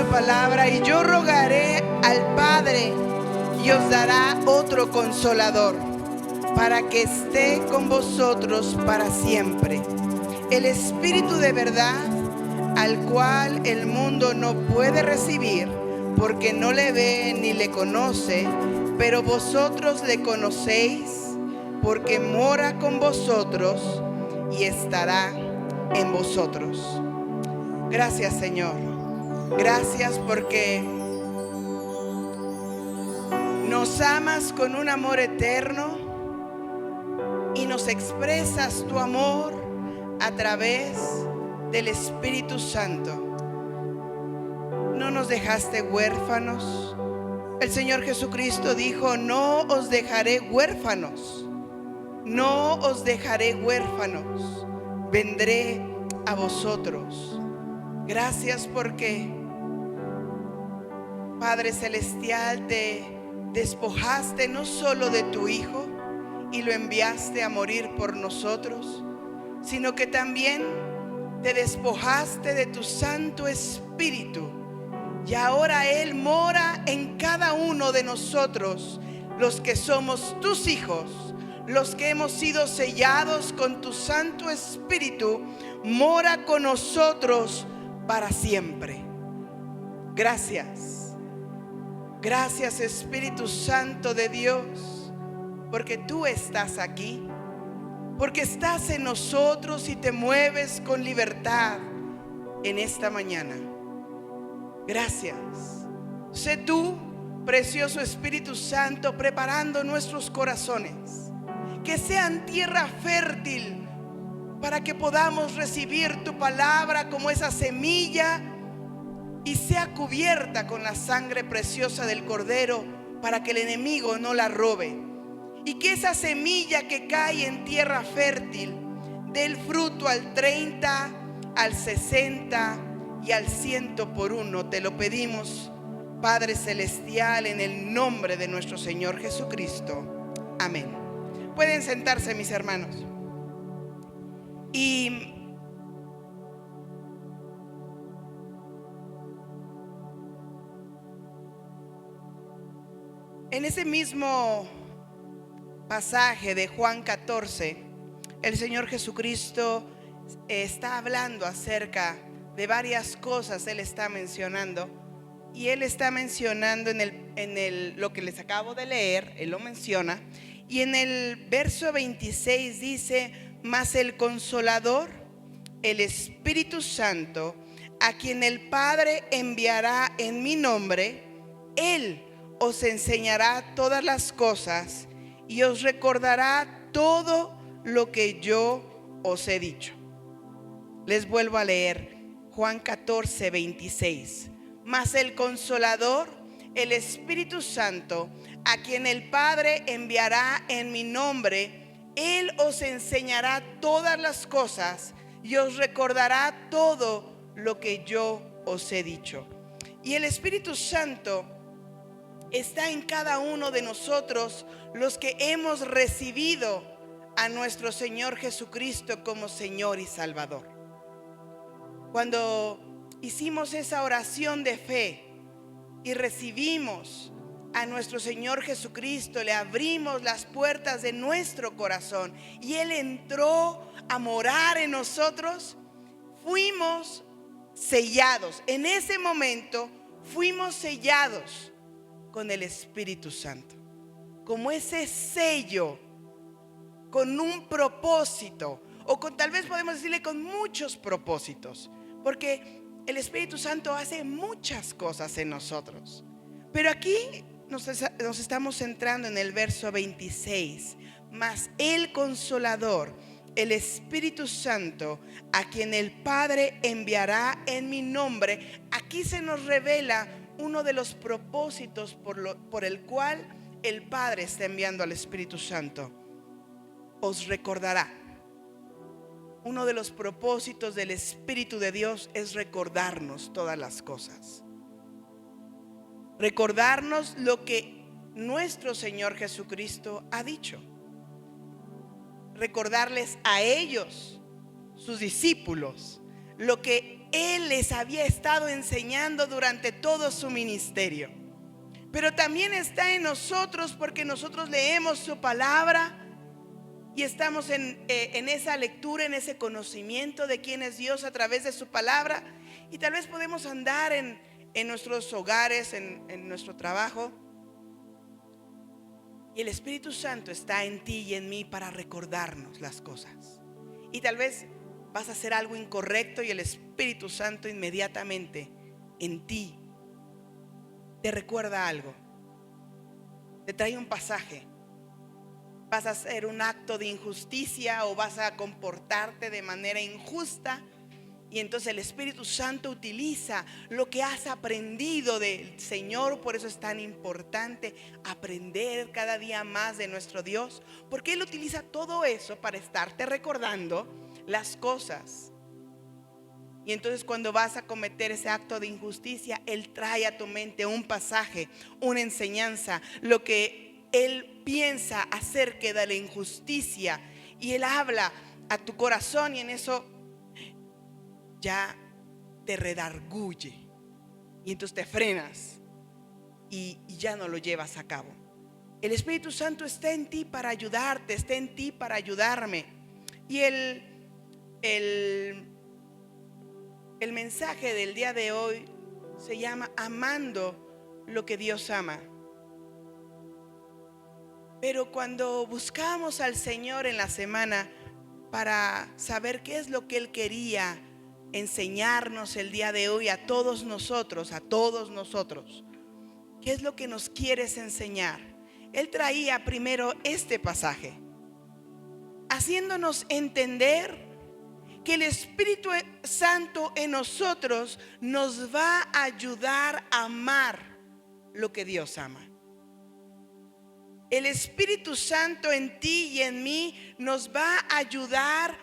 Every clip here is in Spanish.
palabra: y yo rogaré al Padre y os dará otro consolador, para que esté con vosotros para siempre, el Espíritu de verdad, al cual el mundo no puede recibir, porque no le ve ni le conoce, pero vosotros le conocéis, porque mora con vosotros y estará en vosotros. Gracias, Señor. Gracias porque nos amas con un amor eterno y nos expresas tu amor a través del Espíritu Santo. No nos dejaste huérfanos. El Señor Jesucristo dijo: no os dejaré huérfanos, no os dejaré huérfanos, vendré a vosotros. Gracias porque, Padre Celestial, te despojaste no solo de tu Hijo y lo enviaste a morir por nosotros, sino que también te despojaste de tu Santo Espíritu, y ahora Él mora en cada uno de nosotros, los que somos tus hijos, los que hemos sido sellados con tu Santo Espíritu. Mora con nosotros para siempre. Gracias. Gracias, Espíritu Santo de Dios, porque tú estás aquí, porque estás en nosotros y te mueves con libertad en esta mañana. Gracias. Sé tú, precioso Espíritu Santo, preparando nuestros corazones, que sean tierra fértil para que podamos recibir tu palabra como esa semilla y sea cubierta con la sangre preciosa del Cordero, para que el enemigo no la robe. Y que esa semilla que cae en tierra fértil dé el fruto al 30, al 60 y al 100 por uno. Te lo pedimos, Padre Celestial, en el nombre de nuestro Señor Jesucristo. Amén. Pueden sentarse, mis hermanos. Y en ese mismo pasaje de Juan 14, el Señor Jesucristo está hablando acerca de varias cosas. Él está mencionando, y Él está mencionando lo que les acabo de leer. Él lo menciona, y en el verso 26 dice: mas el Consolador, el Espíritu Santo, a quien el Padre enviará en mi nombre, Él os enseñará todas las cosas y os recordará todo lo que yo os he dicho. Les vuelvo a leer Juan 14, 26. Mas el Consolador, el Espíritu Santo, a quien el Padre enviará en mi nombre, Él os enseñará todas las cosas y os recordará todo lo que yo os he dicho. Y el Espíritu Santo está en cada uno de nosotros, los que hemos recibido a nuestro Señor Jesucristo como Señor y Salvador. Cuando hicimos esa oración de fe y recibimos a nuestro Señor Jesucristo, le abrimos las puertas de nuestro corazón y Él entró a morar en nosotros, fuimos sellados. En ese momento fuimos sellados con el Espíritu Santo, como ese sello, con un propósito, o tal vez podemos decirle con muchos propósitos, porque el Espíritu Santo hace muchas cosas en nosotros. Pero aquí nos estamos centrando en el verso 26. Mas el Consolador, el Espíritu Santo, a quien el Padre enviará en mi nombre. Aquí se nos revela uno de los propósitos por el cual el Padre está enviando al Espíritu Santo. Os recordará. Uno de los propósitos del Espíritu de Dios es recordarnos todas las cosas. Recordarnos lo que nuestro Señor Jesucristo ha dicho. Recordarles a ellos, sus discípulos, lo que Él les había estado enseñando durante todo su ministerio. Pero también está en nosotros, porque nosotros leemos su palabra y estamos en esa lectura, en ese conocimiento de quién es Dios a través de su palabra. Y tal vez podemos andar en nuestros hogares, en nuestro trabajo, y el Espíritu Santo está en ti y en mí para recordarnos las cosas. Y tal vez vas a hacer algo incorrecto y el Espíritu Santo inmediatamente en ti te recuerda algo, te trae un pasaje. Vas a hacer un acto de injusticia o vas a comportarte de manera injusta, y entonces el Espíritu Santo utiliza lo que has aprendido del Señor. Por eso es tan importante aprender cada día más de nuestro Dios, porque Él utiliza todo eso para estarte recordando las cosas. Y entonces cuando vas a cometer ese acto de injusticia, Él trae a tu mente un pasaje, una enseñanza, lo que Él piensa acerca de la injusticia, y Él habla a tu corazón, y en eso ya te redarguye, y entonces te frenas y ya no lo llevas a cabo. El Espíritu Santo está en ti para ayudarte, está en ti para ayudarme. Y el mensaje del día de hoy se llama amando lo que Dios ama. Pero cuando buscamos al Señor en la semana para saber qué es lo que Él quería enseñarnos el día de hoy a todos nosotros, ¿qué es lo que nos quieres enseñar? Él traía primero este pasaje, haciéndonos entender que el Espíritu Santo en nosotros nos va a ayudar a amar lo que Dios ama. El Espíritu Santo en ti y en mí nos va a ayudar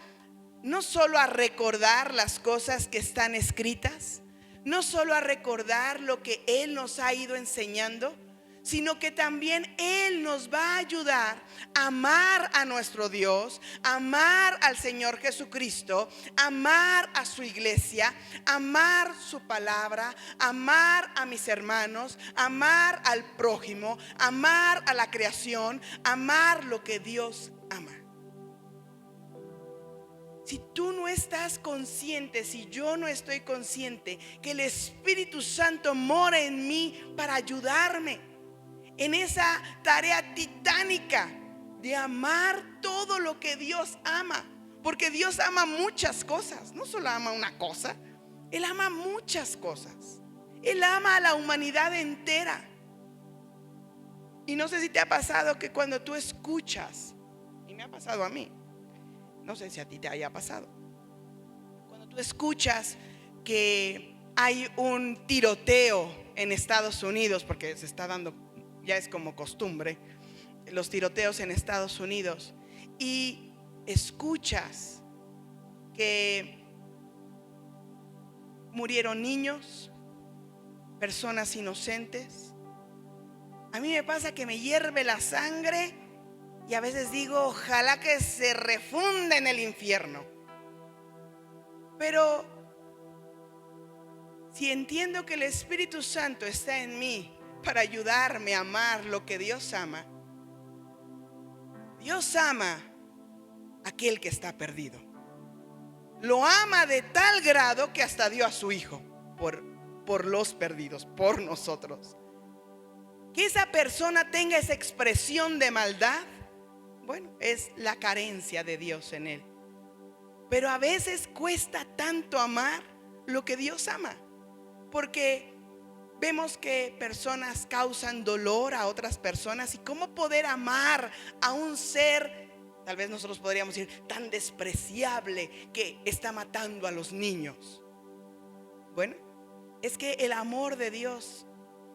no solo a recordar las cosas que están escritas, no solo a recordar lo que Él nos ha ido enseñando, sino que también Él nos va a ayudar a amar a nuestro Dios, amar al Señor Jesucristo, amar a su iglesia, amar su palabra, amar a mis hermanos, amar al prójimo, amar a la creación, amar lo que Dios ama. Si tú no estás consciente, si yo no estoy consciente que el Espíritu Santo mora en mí para ayudarme en esa tarea titánica de amar todo lo que Dios ama, porque Dios ama muchas cosas, no solo ama una cosa, Él ama muchas cosas. Él ama a la humanidad entera. Y no sé si te ha pasado que cuando tú escuchas, y me ha pasado a mí, no sé si a ti te haya pasado, cuando tú escuchas que hay un tiroteo en Estados Unidos, porque se está dando, ya es como costumbre, los tiroteos en Estados Unidos, y escuchas que murieron niños, personas inocentes. A mí me pasa que me hierve la sangre y a veces digo, ojalá que se refunda en el infierno. Pero si entiendo que el Espíritu Santo está en mí para ayudarme a amar lo que Dios ama, Dios ama a aquel que está perdido. Lo ama de tal grado que hasta dio a su Hijo por los perdidos, por nosotros. Que esa persona tenga esa expresión de maldad, bueno, es la carencia de Dios en él. Pero a veces cuesta tanto amar lo que Dios ama, porque vemos que personas causan dolor a otras personas. ¿Y cómo poder amar a un ser, tal vez nosotros podríamos decir, tan despreciable que está matando a los niños? Bueno, es que el amor de Dios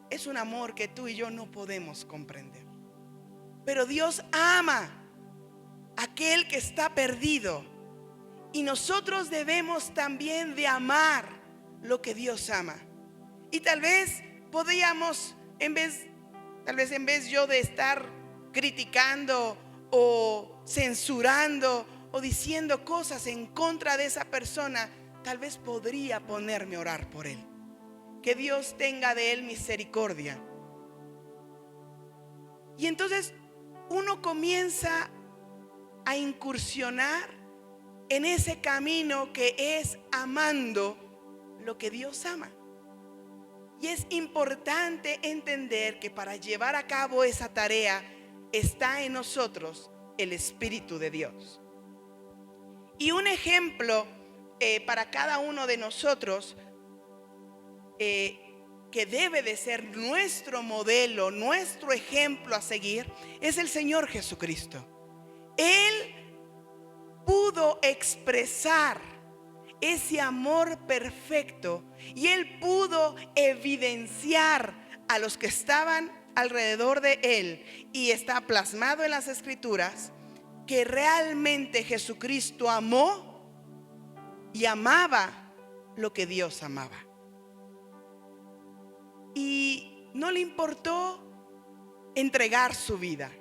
es un amor que tú y yo no podemos comprender. Pero Dios ama a aquel que está perdido, y nosotros debemos también de amar lo que Dios ama. Y tal vez podríamos, en vez yo de estar criticando o censurando o diciendo cosas en contra de esa persona, tal vez podría ponerme a orar por él. Que Dios tenga de él misericordia. Y entonces uno comienza a incursionar en ese camino que es amando lo que Dios ama. Y es importante entender que para llevar a cabo esa tarea está en nosotros el Espíritu de Dios. Y un ejemplo para cada uno de nosotros que debe de ser nuestro modelo, nuestro ejemplo a seguir, es el Señor Jesucristo. Él pudo expresar ese amor perfecto y Él pudo evidenciar a los que estaban alrededor de Él, y está plasmado en las Escrituras, que realmente Jesucristo amó y amaba lo que Dios amaba. Y no le importó entregar su vida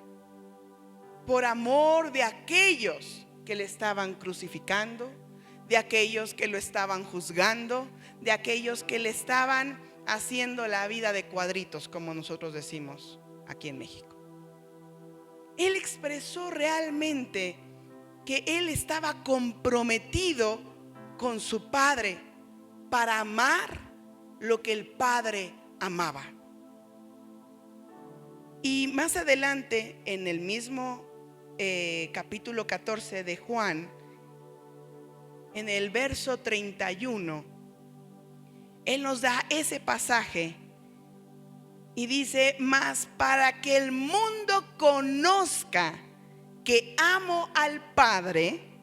por amor de aquellos que le estaban crucificando, de aquellos que lo estaban juzgando, de aquellos que le estaban haciendo la vida de cuadritos, como nosotros decimos aquí en México. Él expresó realmente que él estaba comprometido con su Padre para amar lo que el Padre amaba. Y más adelante, en el mismo capítulo 14 de Juan, en el verso 31, Él nos da ese pasaje y dice: mas para que el mundo conozca que amo al Padre,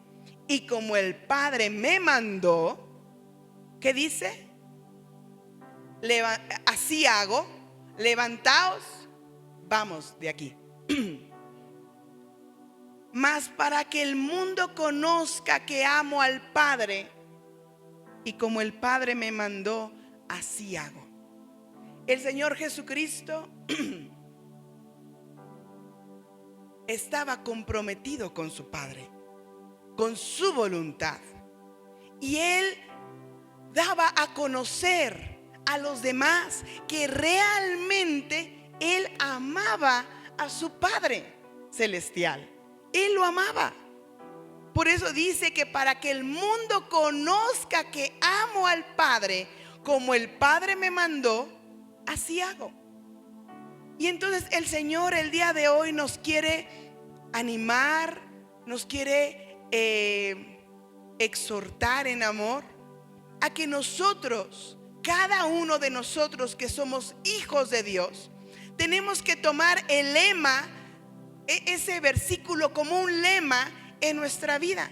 y como el Padre me mandó, ¿qué dice? Así hago, levantaos, vamos de aquí. Mas para que el mundo conozca que amo al Padre, y como el Padre me mandó, así hago. El Señor Jesucristo estaba comprometido con su Padre, con su voluntad, y Él daba a conocer a los demás que realmente Él amaba a su Padre celestial. Él lo amaba. Por eso dice que para que el mundo conozca que amo al Padre, como el Padre me mandó, así hago. Y entonces el Señor el día de hoy nos quiere animar, nos quiere exhortar en amor a que nosotros, cada uno de nosotros que somos hijos de Dios, tenemos que tomar el lema, ese versículo, como un lema en nuestra vida.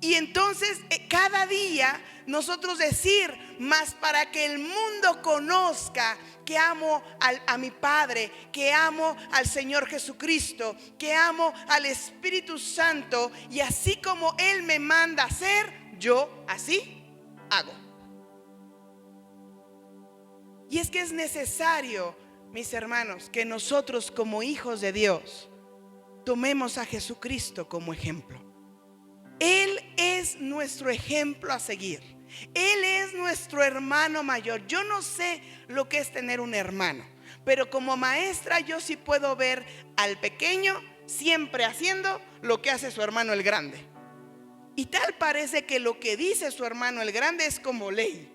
Y entonces cada día nosotros decir: mas para que el mundo conozca que amo a mi Padre, que amo al Señor Jesucristo, que amo al Espíritu Santo, y así como Él me manda hacer, yo así hago. Y es que es necesario, mis hermanos, que nosotros como hijos de Dios tomemos a Jesucristo como ejemplo. Él es nuestro ejemplo a seguir. Él es nuestro hermano mayor. Yo no sé lo que es tener un hermano, pero como maestra yo sí puedo ver al pequeño siempre haciendo lo que hace su hermano el grande. Y tal parece que lo que dice su hermano el grande es como ley.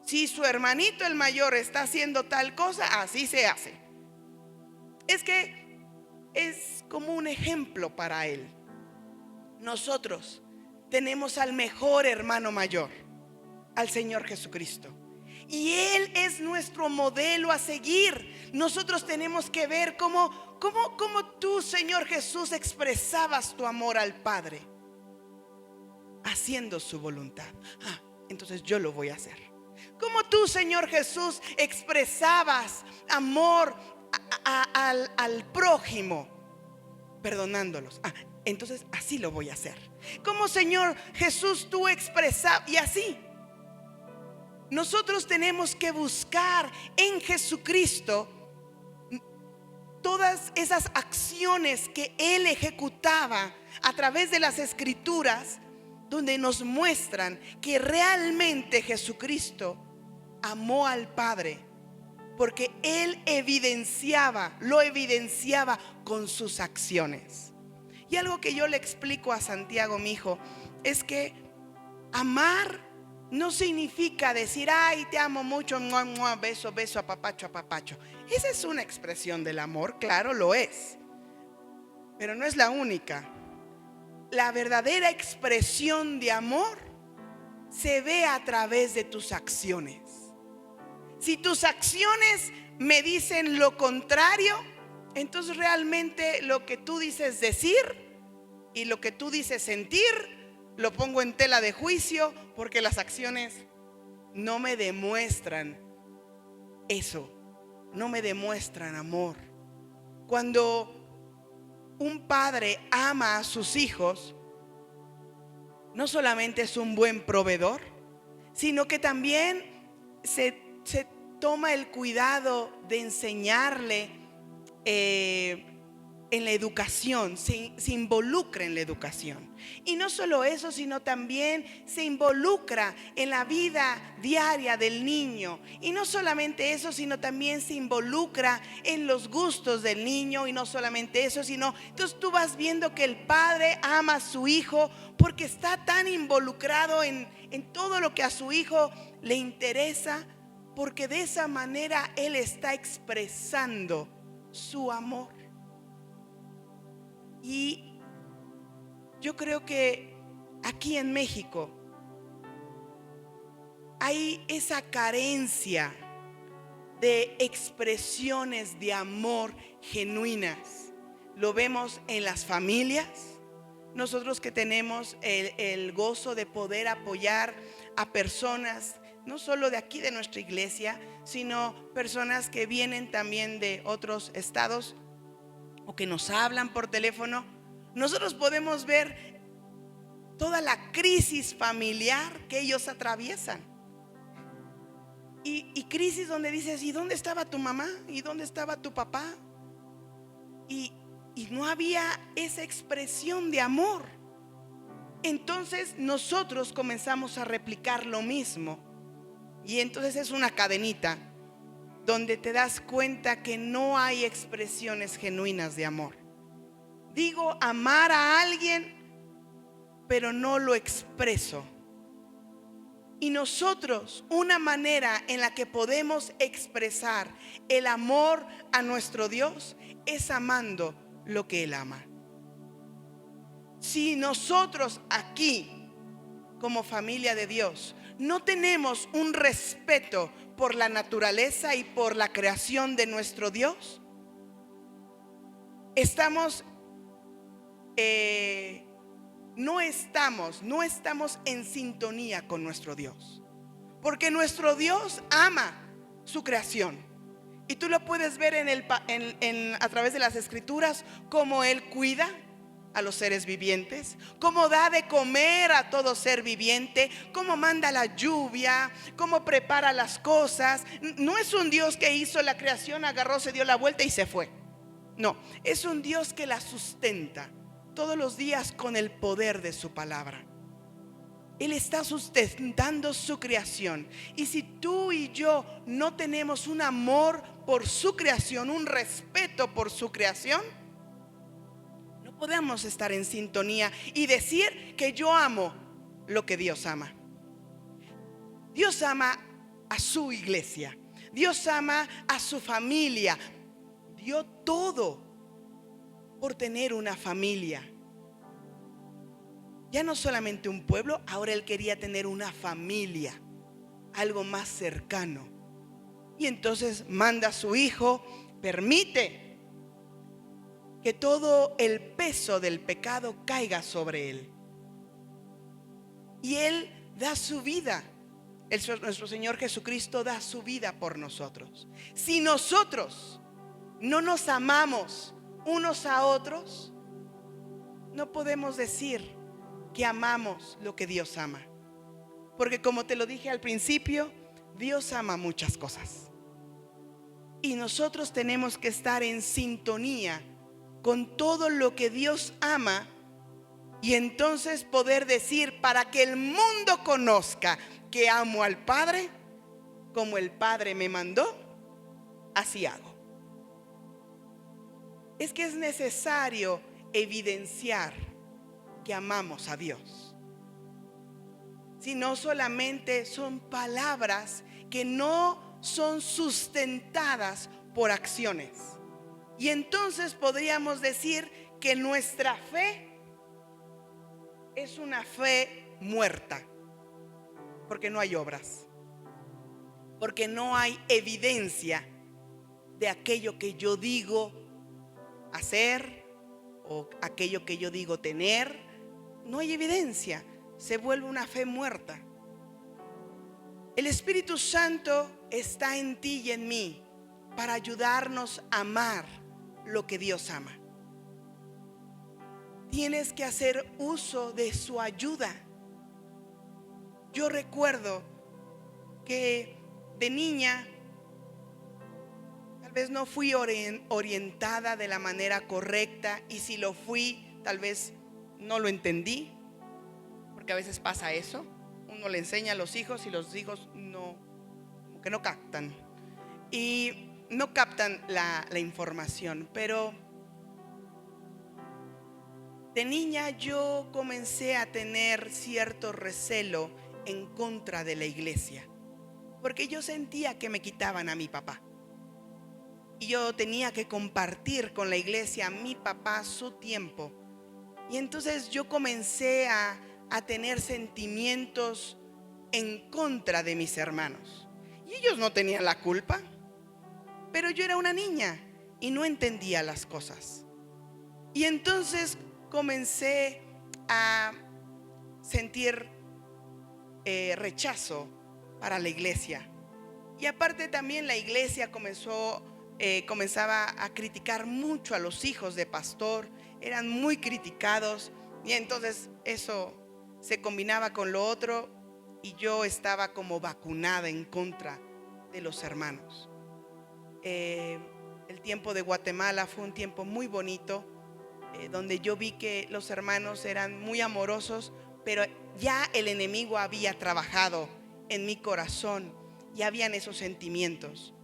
Si su hermanito el mayor está haciendo tal cosa, así se hace. Es que es como un ejemplo para él. Nosotros tenemos al mejor hermano mayor, al Señor Jesucristo, y Él es nuestro modelo a seguir. Nosotros tenemos que ver cómo tú, Señor Jesús, expresabas tu amor al Padre, haciendo su voluntad. Entonces yo lo voy a hacer. Como tú, Señor Jesús, expresabas amor al prójimo, perdonándolos. Entonces así lo voy a hacer. Como, Señor Jesús, tú expresabas, y así. Nosotros tenemos que buscar en Jesucristo todas esas acciones que Él ejecutaba a través de las Escrituras, donde nos muestran que realmente Jesucristo amó al Padre, porque Él lo evidenciaba con sus acciones. Y algo que yo le explico a Santiago, mi hijo, es que amar no significa decir, ay, te amo mucho, mua, mua, beso, beso, apapacho, apapacho. Esa es una expresión del amor, claro, lo es, pero no es la única. La verdadera expresión de amor se ve a través de tus acciones. Si tus acciones me dicen lo contrario, entonces realmente lo que tú dices decir y lo que tú dices sentir lo pongo en tela de juicio, porque las acciones no me demuestran eso, no me demuestran amor. Cuando un padre ama a sus hijos, no solamente es un buen proveedor, sino que también se toma el cuidado de enseñarle en la educación, se involucra en la educación. Y no solo eso, sino también se involucra en la vida diaria del niño. Y no solamente eso, sino también se involucra en los gustos del niño. Y no solamente eso, sino entonces tú vas viendo que el padre ama a su hijo porque está tan involucrado en todo lo que a su hijo le interesa, porque de esa manera él está expresando su amor. Y yo creo que aquí en México hay esa carencia de expresiones de amor genuinas. Lo vemos en las familias. Nosotros que tenemos el gozo de poder apoyar a personas, no solo de aquí de nuestra iglesia, sino personas que vienen también de otros estados o que nos hablan por teléfono. Nosotros podemos ver toda la crisis familiar que ellos atraviesan. Y crisis donde dices, ¿y dónde estaba tu mamá? ¿Y dónde estaba tu papá? Y no había esa expresión de amor. Entonces nosotros comenzamos a replicar lo mismo. Y entonces es una cadenita donde te das cuenta que no hay expresiones genuinas de amor. Digo amar a alguien, pero no lo expreso. Y nosotros, una manera en la que podemos expresar el amor a nuestro Dios es amando lo que Él ama. Si nosotros aquí, como familia de Dios, no tenemos un respeto por la naturaleza y por la creación de nuestro Dios, no estamos en sintonía con nuestro Dios, porque nuestro Dios ama su creación. Y tú lo puedes ver a través de las escrituras, cómo Él cuida a los seres vivientes, cómo da de comer a todo ser viviente, cómo manda la lluvia, cómo prepara las cosas. No es un Dios que hizo la creación, agarró, se dio la vuelta y se fue. No, es un Dios que la sustenta todos los días con el poder de su palabra. Él está sustentando su creación. Y si tú y yo no tenemos un amor por su creación, un respeto por su creación, no podemos estar en sintonía y decir que yo amo lo que Dios ama. Dios ama a su iglesia. Dios ama a su familia. Dio todo por tener una familia. Ya no solamente un pueblo, ahora Él quería tener una familia, algo más cercano. Y entonces manda a su hijo, permite que todo el peso del pecado caiga sobre Él. Y Él da su vida. Nuestro Señor Jesucristo da su vida por nosotros. Si nosotros no nos amamos unos a otros, no podemos decir que amamos lo que Dios ama. Porque como te lo dije al principio, Dios ama muchas cosas. Y nosotros tenemos que estar en sintonía con todo lo que Dios ama Y entonces poder decir, para que el mundo conozca que amo al Padre, como el Padre me mandó, así hago. Es que es necesario evidenciar que amamos a Dios. Si no, solamente son palabras que no son sustentadas por acciones. Y entonces podríamos decir que nuestra fe es una fe muerta, porque no hay obras, porque no hay evidencia de aquello que yo digo hacer o aquello que yo digo tener. No hay evidencia, se vuelve una fe muerta. El Espíritu Santo está en ti y en mí para ayudarnos a amar lo que Dios ama. Tienes que hacer uso de su ayuda. Yo recuerdo que de niña tal vez no fui orientada de la manera correcta, y si lo fui, tal vez no lo entendí, porque a veces pasa eso. Uno le enseña a los hijos y los hijos no, como que no captan, y no captan la información. Pero de niña yo comencé a tener cierto recelo en contra de la iglesia, porque yo sentía que me quitaban a mi papá. Y yo tenía que compartir con la iglesia, a mi papá, su tiempo. Y entonces yo comencé a tener sentimientos en contra de mis hermanos. Y ellos no tenían la culpa, pero yo era una niña y no entendía las cosas. Y entonces comencé a sentir rechazo para la iglesia. Y aparte también la iglesia comenzaba a criticar mucho a los hijos de pastor. Eran muy criticados, y entonces eso se combinaba con lo otro, y yo estaba como vacunada en contra de los hermanos. El tiempo de Guatemala fue un tiempo muy bonito, donde yo vi que los hermanos eran muy amorosos, pero ya el enemigo había trabajado en mi corazón y habían esos sentimientos.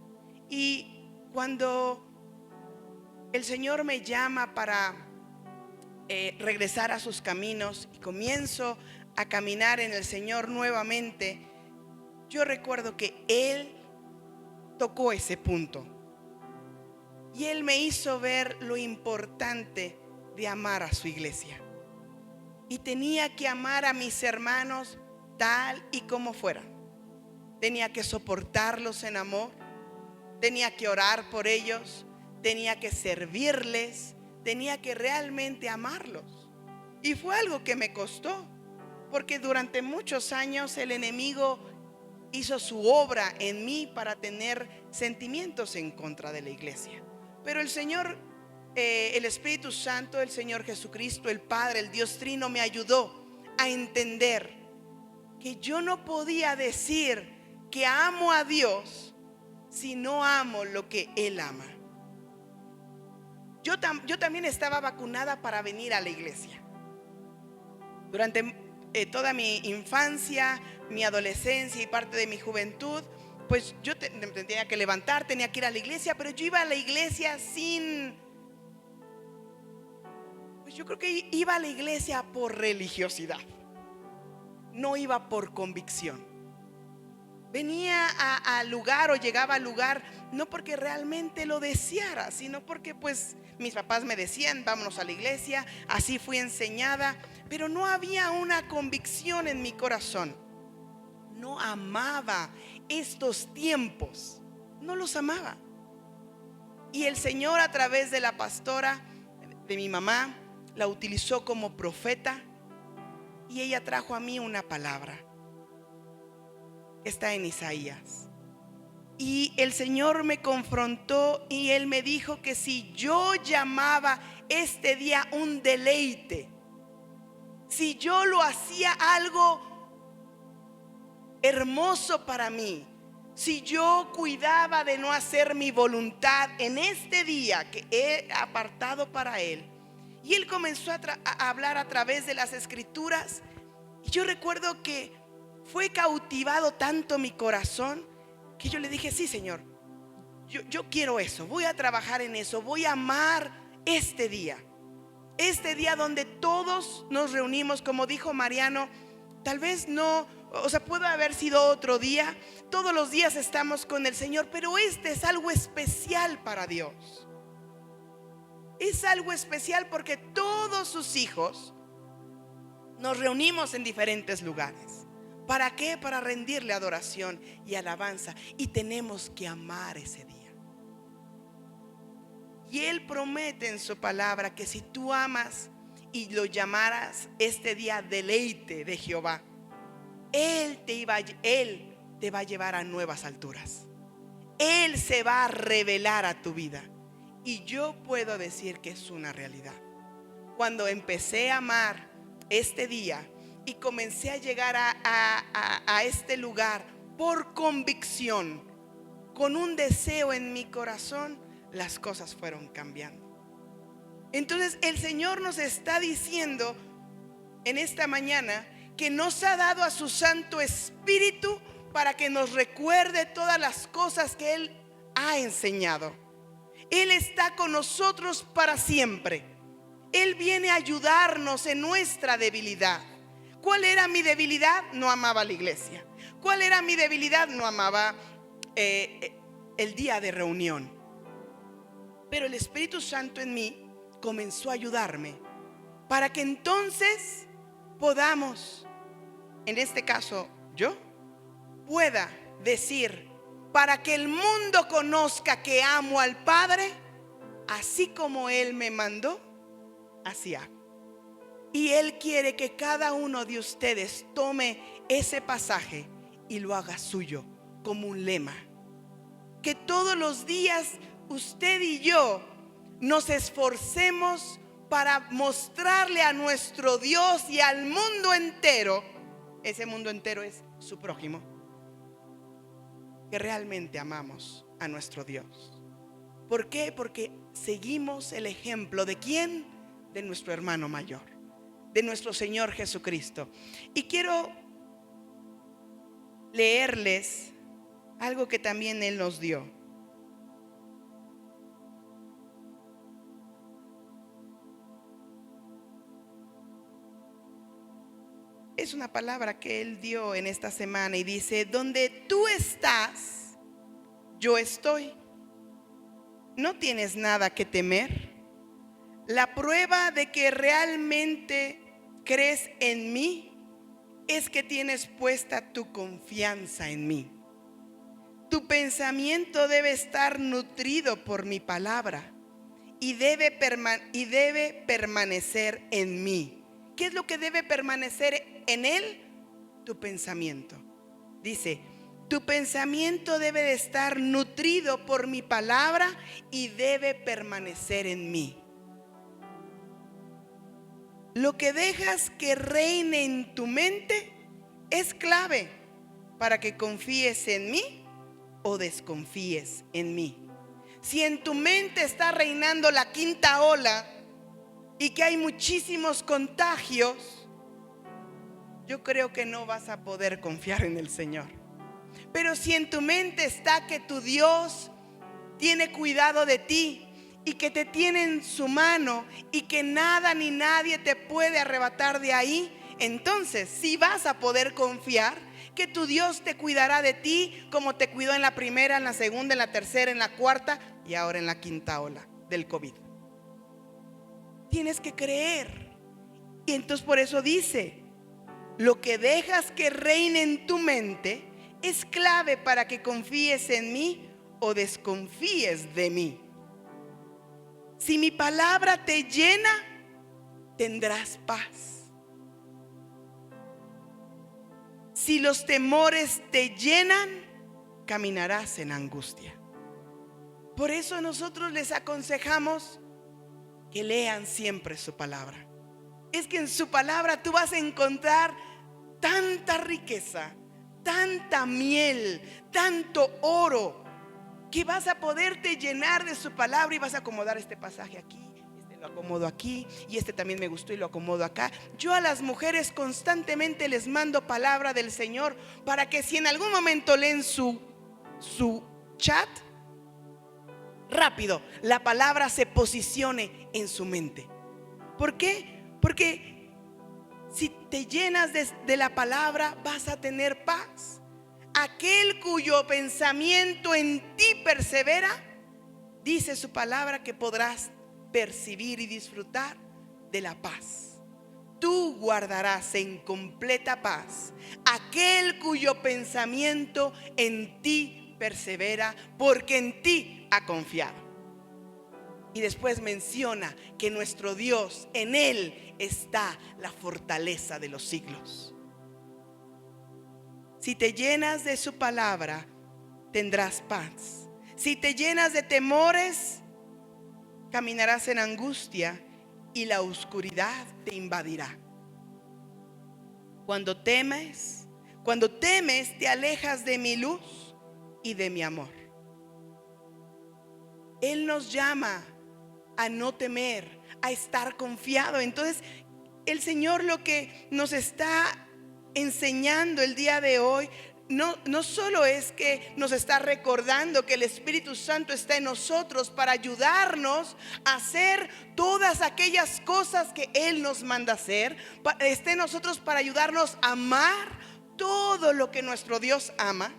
Y cuando el Señor me llama para regresar a sus caminos y comienzo a caminar en el Señor nuevamente, yo recuerdo que Él tocó ese punto y Él me hizo ver lo importante de amar a su iglesia. Y tenía que amar a mis hermanos tal y como fueran. Tenía que soportarlos en amor, tenía que orar por ellos, tenía que servirles, tenía que realmente amarlos. Y fue algo que me costó, porque durante muchos años el enemigo hizo su obra en mí para tener sentimientos en contra de la iglesia. Pero el Señor, el Espíritu Santo, el Señor Jesucristo, el Padre, el Dios Trino, me ayudó a entender que yo no podía decir que amo a Dios si no amo lo que Él ama. Yo también estaba vacunada para venir a la iglesia. Durante toda mi infancia, mi adolescencia y parte de mi juventud, pues yo tenía que levantar, tenía que ir a la iglesia, pero yo iba a la iglesia pues yo creo que iba a la iglesia por religiosidad, no iba por convicción. Venía al lugar o llegaba al lugar no porque realmente lo deseara, sino porque pues mis papás me decían vámonos a la iglesia, así fui enseñada, pero no había una convicción en mi corazón. No amaba estos tiempos, no los amaba. Y el Señor, a través de la pastora de mi mamá, la utilizó como profeta, y ella trajo a mí una palabra. Está en Isaías. Y el Señor me confrontó y Él me dijo que si yo llamaba este día un deleite, si yo lo hacía algo hermoso para mí, si yo cuidaba de no hacer mi voluntad en este día que he apartado para Él, Y él comenzó a hablar a través de las escrituras. Y yo recuerdo que fue cautivado tanto mi corazón que yo le dije: sí, Señor, yo quiero eso, voy a trabajar en eso, voy a amar este día donde todos nos reunimos. Como dijo Mariano, tal vez no, o sea, pudo haber sido otro día. Todos los días estamos con el Señor, pero este es algo especial para Dios. Es algo especial porque todos sus hijos nos reunimos en diferentes lugares. ¿Para qué? Para rendirle adoración y alabanza. Y tenemos que amar ese día. Y Él promete en su palabra que si tú amas y lo llamaras este día deleite de Jehová, Él te va a llevar a nuevas alturas. Él se va a revelar a tu vida. Y yo puedo decir que es una realidad. Cuando empecé a amar este día y comencé a llegar a este lugar por convicción, con un deseo en mi corazón, las cosas fueron cambiando. Entonces el Señor nos está diciendo en esta mañana que nos ha dado a su Santo Espíritu para que nos recuerde todas las cosas que Él ha enseñado. Él está con nosotros para siempre. Él viene a ayudarnos en nuestra debilidad. ¿Cuál era mi debilidad? No amaba la iglesia. ¿Cuál era mi debilidad? No amaba el día de reunión. Pero el Espíritu Santo en mí comenzó a ayudarme para que entonces podamos, en este caso yo, pueda decir: para que el mundo conozca que amo al Padre, así como Él me mandó, así hago. Y Él quiere que cada uno de ustedes tome ese pasaje y lo haga suyo como un lema. Que todos los días usted y yo nos esforcemos para mostrarle a nuestro Dios y al mundo entero, ese mundo entero es su prójimo, que realmente amamos a nuestro Dios. ¿Por qué? Porque seguimos el ejemplo ¿de quién? De nuestro hermano mayor, de nuestro Señor Jesucristo. Y quiero leerles algo que también Él nos dio. Es una palabra que Él dio en esta semana y dice: donde tú estás, yo estoy. No tienes nada que temer. La prueba de que realmente crees en mí es que tienes puesta tu confianza en mí. Tu pensamiento debe estar nutrido por mi palabra y debe permanecer en mí. ¿Qué es lo que debe permanecer en Él? Tu pensamiento. Dice: tu pensamiento debe de estar nutrido por mi palabra y debe permanecer en mí. Lo que dejas que reine en tu mente es clave para que confíes en mí o desconfíes en mí. Si en tu mente está reinando la quinta ola y que hay muchísimos contagios, yo creo que no vas a poder confiar en el Señor. Pero si en tu mente está que tu Dios tiene cuidado de ti y que te tiene en su mano y que nada ni nadie te puede arrebatar de ahí, entonces sí vas a poder confiar que tu Dios te cuidará de ti como te cuidó en la primera, en la segunda, en la tercera, en la cuarta y ahora en la quinta ola del COVID. Tienes que creer. Y entonces por eso dice: lo que dejas que reine en tu mente es clave para que confíes en mí o desconfíes de mí. Si mi palabra te llena, tendrás paz. Si los temores te llenan, caminarás en angustia. Por eso nosotros les aconsejamos que lean siempre su palabra. Es que en su palabra tú vas a encontrar tanta riqueza, tanta miel, tanto oro, que vas a poderte llenar de su palabra y vas a acomodar este pasaje aquí, este lo acomodo aquí, y este también me gustó y lo acomodo acá. Yo a las mujeres constantemente les mando palabra del Señor para que si en algún momento leen su chat, rápido la palabra se posicione en su mente. ¿Por qué? Porque si te llenas de la palabra, vas a tener paz. Aquel cuyo pensamiento en ti persevera, dice su palabra que podrás percibir y disfrutar de la paz. Tú guardarás en completa paz aquel cuyo pensamiento en ti persevera, porque en ti ha confiado. Y después menciona que nuestro Dios, en Él está la fortaleza de los siglos. Si te llenas de su palabra, tendrás paz. Si te llenas de temores, caminarás en angustia y la oscuridad te invadirá. Cuando temes, te alejas de mi luz y de mi amor. Él nos llama a no temer, a estar confiado. Entonces, el Señor lo que nos está enseñando el día de hoy, no solo es que nos está recordando que el Espíritu Santo está en nosotros para ayudarnos a hacer todas aquellas cosas que Él nos manda hacer, está en nosotros para ayudarnos a amar todo lo que nuestro Dios ama,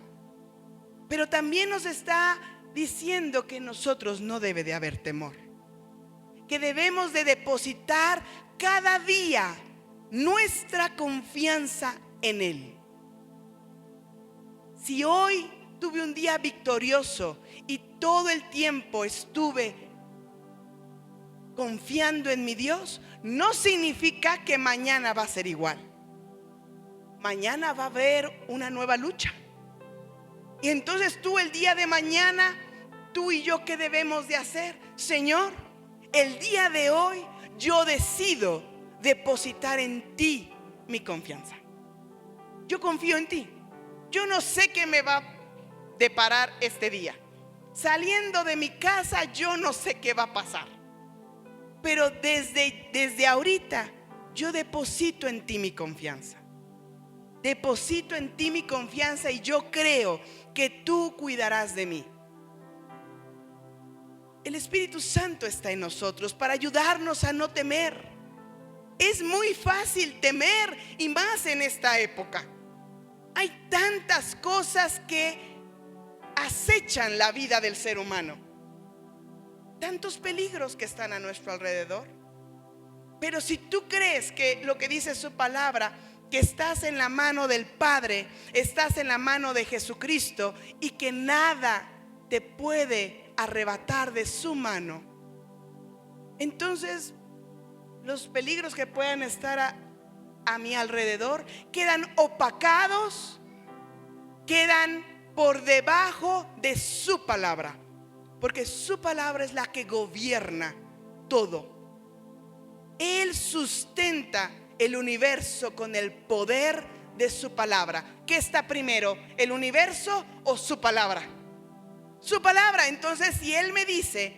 pero también nos está diciendo que en nosotros no debe de haber temor, que debemos de depositar cada día nuestra confianza en Él. Si hoy tuve un día victorioso y todo el tiempo estuve confiando en mi Dios, no significa que mañana va a ser igual. Mañana va a haber una nueva lucha. Y entonces tú el día de mañana, tú y yo, ¿qué debemos de hacer? Señor, el día de hoy yo decido depositar en ti mi confianza. Yo confío en ti. Yo no sé qué me va a deparar este día. Saliendo de mi casa, yo no sé qué va a pasar. Pero desde ahorita, yo deposito en ti mi confianza. Deposito en ti mi confianza y yo creo que tú cuidarás de mí. El Espíritu Santo está en nosotros para ayudarnos a no temer. Es muy fácil temer, y más en esta época. Hay tantas cosas que acechan la vida del ser humano, tantos peligros que están a nuestro alrededor. Pero si tú crees que lo que dice su palabra, que estás en la mano del Padre, estás en la mano de Jesucristo, y que nada te puede arrebatar de su mano, entonces los peligros que puedan estar a mi alrededor quedan opacados, quedan por debajo de su palabra, porque su palabra es la que gobierna todo. Él sustenta el universo con el poder de su palabra. ¿Qué está primero, el universo o su palabra? Su palabra. Entonces, si Él me dice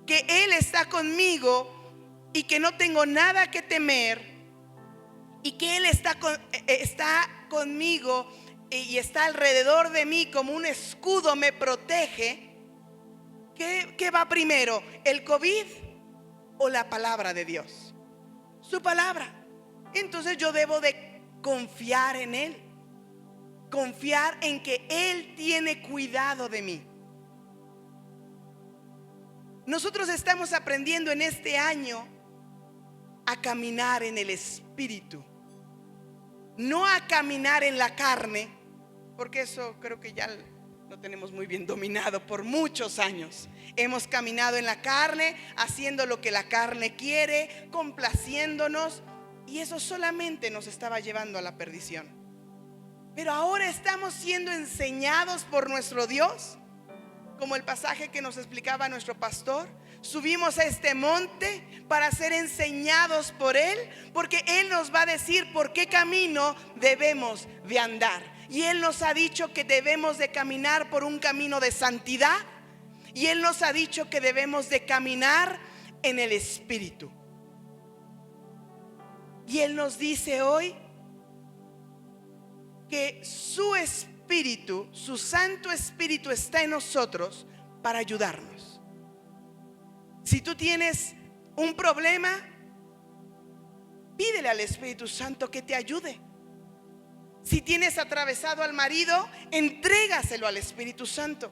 que Él está conmigo y que no tengo nada que temer, y que Él está conmigo y está alrededor de mí como un escudo, me protege, ¿qué va primero? ¿El COVID o la palabra de Dios? Su palabra. Entonces yo debo de confiar en Él, confiar en que Él tiene cuidado de mí. Nosotros estamos aprendiendo en este año a caminar en el Espíritu, no a caminar en la carne, porque eso creo que ya lo tenemos muy bien dominado. Por muchos años hemos caminado en la carne, haciendo lo que la carne quiere, complaciéndonos, y eso solamente nos estaba llevando a la perdición. Pero ahora estamos siendo enseñados por nuestro Dios, como el pasaje que nos explicaba nuestro pastor. Subimos a este monte para ser enseñados por Él, porque Él nos va a decir por qué camino debemos de andar. Y Él nos ha dicho que debemos de caminar por un camino de santidad, y Él nos ha dicho que debemos de caminar en el Espíritu. Y Él nos dice hoy que su Espíritu, su Santo Espíritu, está en nosotros para ayudarnos. Si tú tienes un problema, pídele al Espíritu Santo que te ayude. Si tienes atravesado al marido, entrégaselo al Espíritu Santo.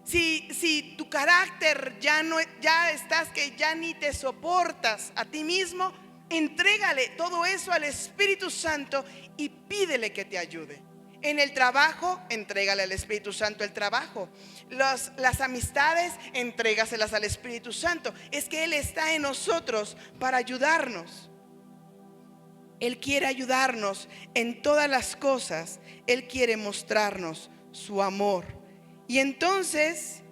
Si tu carácter ya estás que ya ni te soportas a ti mismo, entrégale todo eso al Espíritu Santo y pídele que te ayude. En el trabajo, entrégale al Espíritu Santo el trabajo. Las amistades, entrégaselas al Espíritu Santo. Es que Él está en nosotros para ayudarnos. Él quiere ayudarnos en todas las cosas. Él quiere mostrarnos su amor. Y entonces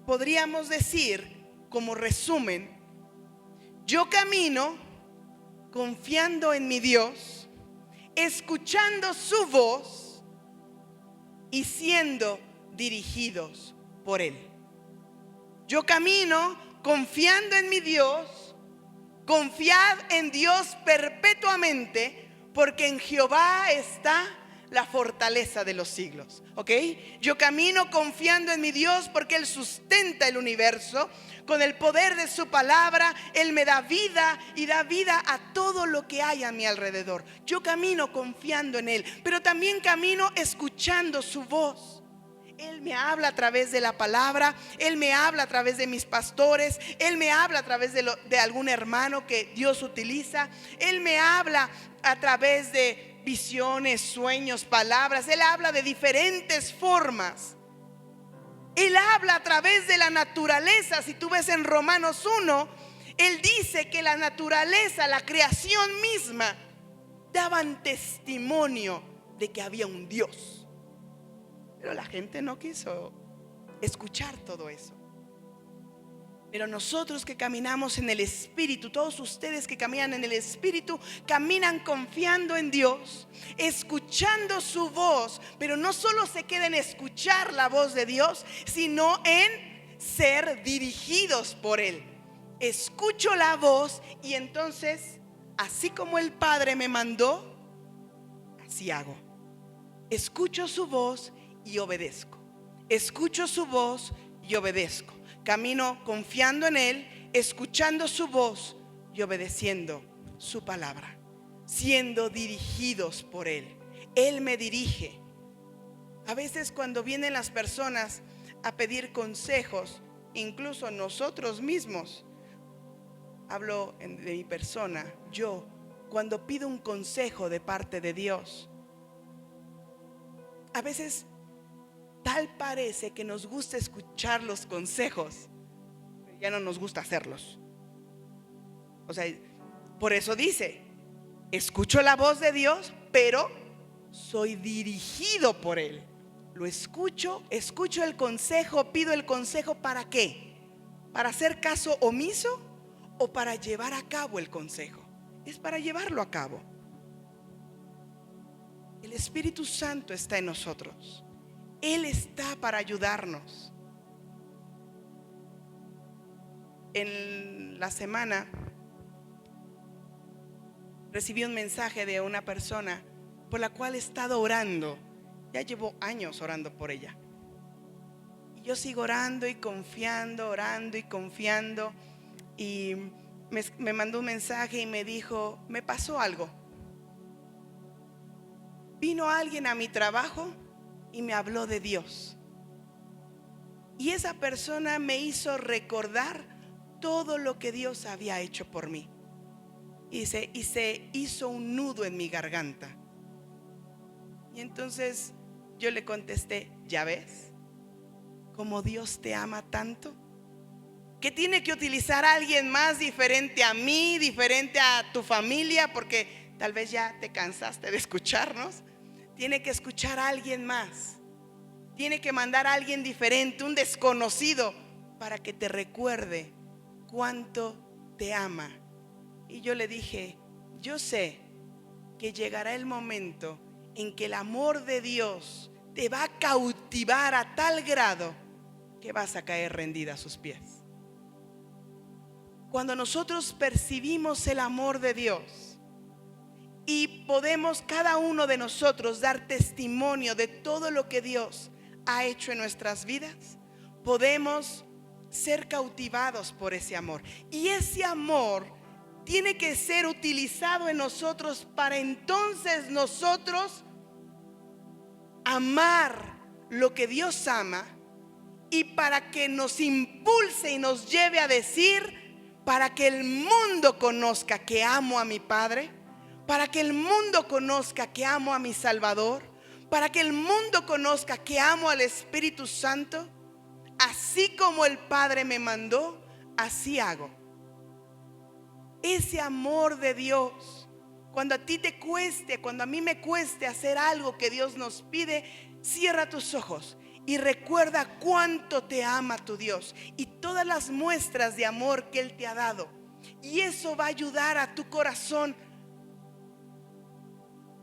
podríamos decir, como resumen, yo camino confiando en mi Dios, escuchando su voz y siendo dirigidos por Él. Yo camino confiando en mi Dios. Confiad en Dios perpetuamente, porque en Jehová está la fortaleza de los siglos. ¿Ok? Yo camino confiando en mi Dios porque Él sustenta el universo. Con el poder de su palabra, Él me da vida y da vida a todo lo que hay a mi alrededor. Yo camino confiando en Él, pero también camino escuchando su voz. Él me habla a través de la palabra, Él me habla a través de mis pastores, Él me habla a través de algún hermano que Dios utiliza. Él me habla a través de visiones, sueños, palabras. Él habla de diferentes formas. Él habla a través de la naturaleza. Si tú ves en Romanos 1, Él dice que la naturaleza, la creación misma, daban testimonio de que había un Dios. Pero la gente no quiso escuchar todo eso. Pero nosotros que caminamos en el Espíritu, todos ustedes que caminan en el Espíritu, caminan confiando en Dios, escuchando su voz. Pero no solo se queda en escuchar la voz de Dios, sino en ser dirigidos por Él. Escucho la voz y entonces, así como el Padre me mandó, así hago. Escucho su voz y obedezco. Escucho su voz y obedezco. Camino confiando en Él, escuchando su voz y obedeciendo su palabra, siendo dirigidos por Él. Él me dirige. A veces cuando vienen las personas a pedir consejos, incluso nosotros mismos, hablo de mi persona, yo cuando pido un consejo de parte de Dios, a veces tal parece que nos gusta escuchar los consejos, pero ya no nos gusta hacerlos. O sea, por eso dice, escucho la voz de Dios, pero soy dirigido por Él. Lo escucho el consejo, pido el consejo. ¿Para qué? ¿Para hacer caso omiso o para llevar a cabo el consejo? Es para llevarlo a cabo. El Espíritu Santo está en nosotros. Él está para ayudarnos. En la semana recibí un mensaje de una persona por la cual he estado orando. Ya llevo años orando por ella. Y yo sigo orando y confiando, orando y confiando. Y me mandó un mensaje y me dijo, me pasó algo. Vino alguien a mi trabajo y me habló de Dios. Y esa persona me hizo recordar todo lo que Dios había hecho por mí. Y se hizo un nudo en mi garganta. Y entonces yo le contesté, ¿ya ves? Como Dios te ama tanto, que tiene que utilizar a alguien más diferente a mí, diferente a tu familia, porque tal vez ya te cansaste de escucharnos. Tiene que escuchar a alguien más. Tiene que mandar a alguien diferente, un desconocido, para que te recuerde cuánto te ama. Y yo le dije, yo sé que llegará el momento en que el amor de Dios te va a cautivar a tal grado que vas a caer rendida a sus pies. cuando nosotros percibimos el amor de Dios y podemos cada uno de nosotros dar testimonio de todo lo que Dios ha hecho en nuestras vidas, podemos ser cautivados por ese amor. Y ese amor tiene que ser utilizado en nosotros para entonces nosotros amar lo que Dios ama, y para que nos impulse y nos lleve a decir, para que el mundo conozca que amo a mi Padre, para que el mundo conozca que amo a mi Salvador, para que el mundo conozca que amo al Espíritu Santo. Así como el Padre me mandó, así hago. Ese amor de Dios, cuando a ti te cueste, cuando a mí me cueste hacer algo que Dios nos pide, cierra tus ojos y recuerda cuánto te ama tu Dios y todas las muestras de amor que Él te ha dado. Y eso va a ayudar a tu corazón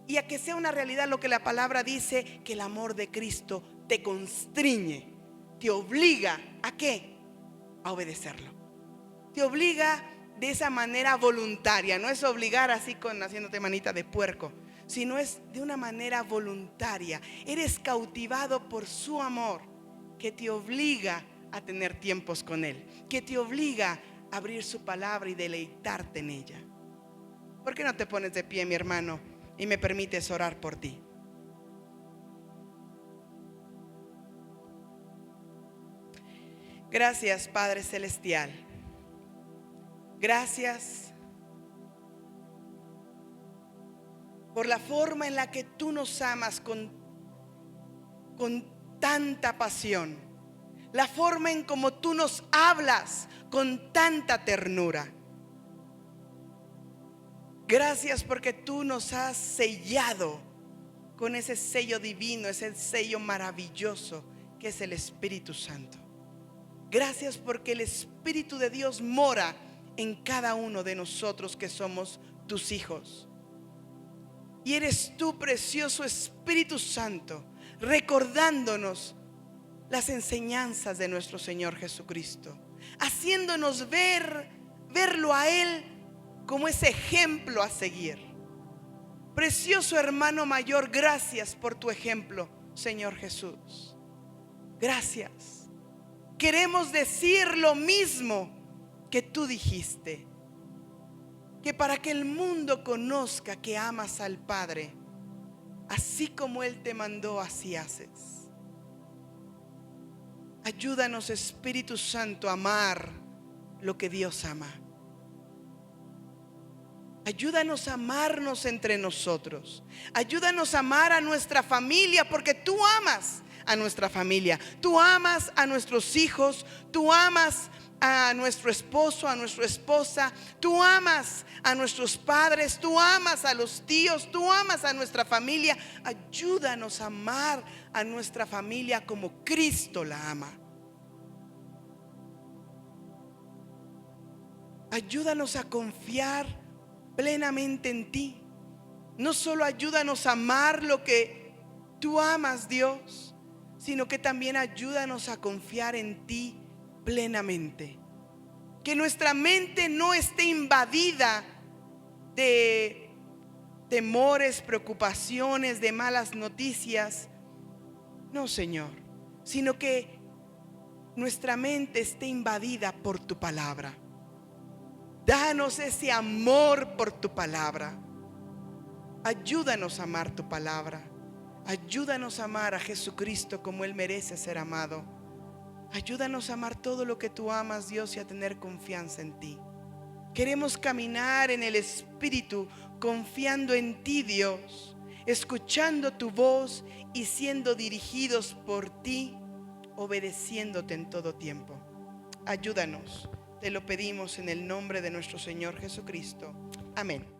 y a que sea una realidad lo que la palabra dice, que el amor de Cristo te constriñe, te obliga ¿a qué? A obedecerlo. Te obliga de esa manera voluntaria. No es obligar así con haciéndote manita de puerco, sino es de una manera voluntaria. Eres cautivado por su amor, que te obliga a tener tiempos con Él, que te obliga a abrir su palabra y deleitarte en ella. ¿Por qué no te pones de pie, mi hermano, y me permites orar por ti? Gracias, Padre Celestial. Gracias por la forma en la que tú nos amas con tanta pasión, la forma en como tú nos hablas con tanta ternura. Gracias porque tú nos has sellado con ese sello divino, ese sello maravilloso que es el Espíritu Santo. Gracias porque el Espíritu de Dios mora en cada uno de nosotros que somos tus hijos. Y eres tú, precioso Espíritu Santo, recordándonos las enseñanzas de nuestro Señor Jesucristo, haciéndonos verlo a Él como ese ejemplo a seguir. Precioso hermano mayor, gracias por tu ejemplo, Señor Jesús. Gracias. Queremos decir lo mismo que tú dijiste, que para que el mundo conozca que amas al Padre, así como Él te mandó, así haces. Ayúdanos, Espíritu Santo, a amar lo que Dios ama. Ayúdanos a amarnos entre nosotros. Ayúdanos a amar a nuestra familia, porque tú amas a nuestra familia. Tú amas a nuestros hijos. Tú amas a nuestro esposo, a nuestra esposa. Tú amas a nuestros padres. Tú amas a los tíos. Tú amas a nuestra familia. Ayúdanos a amar a nuestra familia como Cristo la ama. Ayúdanos a confiar plenamente en ti. No solo ayúdanos a amar lo que tú amas, Dios, sino que también ayúdanos a confiar en ti plenamente. Que nuestra mente no esté invadida de temores, preocupaciones, de malas noticias. No, Señor, sino que nuestra mente esté invadida por tu palabra. Danos ese amor por tu palabra. Ayúdanos a amar tu palabra. Ayúdanos a amar a Jesucristo como Él merece ser amado. Ayúdanos a amar todo lo que tú amas, Dios, y a tener confianza en ti. Queremos caminar en el Espíritu, confiando en ti, Dios, escuchando tu voz y siendo dirigidos por ti, obedeciéndote en todo tiempo. Ayúdanos. Te lo pedimos en el nombre de nuestro Señor Jesucristo. Amén.